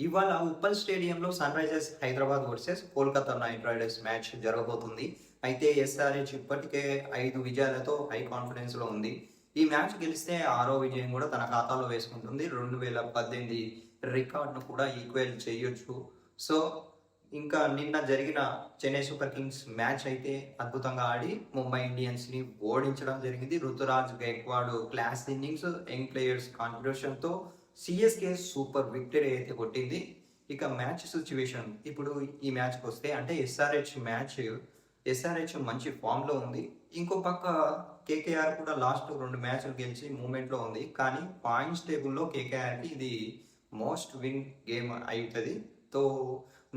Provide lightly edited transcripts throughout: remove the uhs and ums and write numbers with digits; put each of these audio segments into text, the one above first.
ఇవాళ ఉప్పల్ స్టేడియంలో Sunrisers Hyderabad versus Kolkata Knight Riders match జరగబోతుంది. అయితే ఎస్ఆర్హెచ్ ఇప్పటికే 5 విజయాలతో హై కాన్ఫిడెన్స్‌లో ఉంది. ఈ మ్యాచ్ గెలిస్తే ఆరో విజయం కూడా తన ఖాతాలో వేసుకుంటుంది. 2018 రికార్డ్‌ను కూడా ఈక్వల్ చేయొచ్చు. సో, ఇంకా నిన్న జరిగిన చెన్నై సూపర్ కింగ్స్ మ్యాచ్ అయితే అద్భుతంగా ఆడి ముంబై ఇండియన్స్‌ని ఓడించడం జరిగింది. Ruturaj Gaikwad class innings, young players కాంట్రిబ్యూషన్‌తో సిఎస్కే సూపర్ విక్టరీ అయితే కొట్టింది. ఇక మ్యాచ్ సిచ్యువేషన్ ఇప్పుడు ఈ మ్యాచ్‌కి వస్తే అంటే ఎస్ఆర్హెచ్ మంచి ఫామ్‌లో ఉంది. ఇంకో పక్క కేకేఆర్ కూడా లాస్ట్ 2 మ్యాచ్‌లు గెలిచి మూవ్‌మెంట్‌లో ఉంది. కానీ పాయింట్స్ టేబుల్‌లో కేకేఆర్‌కి ఇది మోస్ట్ విన్ గేమ్ అయితది. తో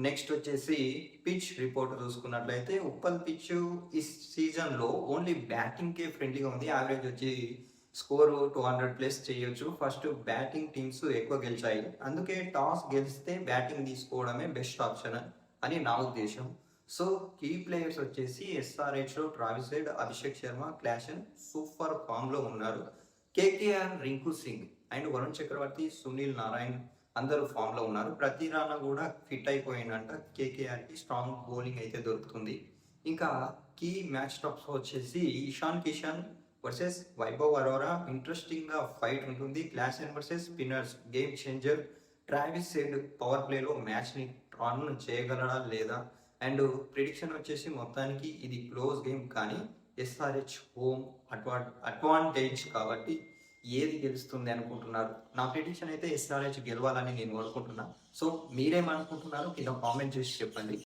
నెక్స్ట్ వచ్చేసి పిచ్ రిపోర్ట్ చూసుకున్నట్లయితే ఉప్పల్ పిచ్ ఈ సీజన్‌లో ఓన్లీ బ్యాటింగ్‌కే ఫ్రెండ్లీగా ఉంది. యావరేజ్ వచ్చి స్కోరు 200+ చేయొచ్చు. ఫస్ట్ బ్యాటింగ్ టీమ్స్ ఎక్కువ గెలిచాయి. అందుకే టాస్ గెలిస్తే బ్యాటింగ్ తీసుకోవడమే బెస్ట్ ఆప్షన్ అని నా ఉద్దేశం. సో కీ ప్లేయర్స్ వచ్చేసి ఎస్ఆర్హెచ్‌లో Travis Head, Abhishek Sharma, Klaasen super ఫామ్‌లో ఉన్నారు. కేకేఆర్ రింకు సింగ్ అండ్ వరుణ్ చక్రవర్తి, సునీల్ నారాయణ్ అందరూ ఫామ్‌లో ఉన్నారు. ప్రతి రాణా కూడా ఫిట్ అయిపోయిందంట. కేకేఆర్‌కి స్ట్రాంగ్ బౌలింగ్ అయితే దొరుకుతుంది. ఇంకా కీ మ్యాచ్ టాప్స్ వచ్చేసి ఇషాన్ కిషన్ వర్సెస్ వైభవ్ అరోరా ఇంట్రెస్టింగ్‌గా ఫైట్ ఉంటుంది. Klaasen versus spinners game changer. Travis Head power ప్లేలో మ్యాచ్‌ని టర్న్ చేయగలడా లేదా? అండ్ ప్రిడిక్షన్ వచ్చేసి మొత్తానికి ఇది క్లోజ్ గేమ్ కానీ ఎస్ఆర్హెచ్ హోమ్ అడ్వాంటేజ్ కాబట్టి ఏది గెలుస్తుంది అనుకుంటున్నారు? నా ప్రిడిక్షన్ అయితే ఎస్ఆర్హెచ్ గెలవాలని నేను అనుకుంటున్నా. సో మీరేమనుకుంటున్నారో కింద కామెంట్ చేసి చెప్పండి.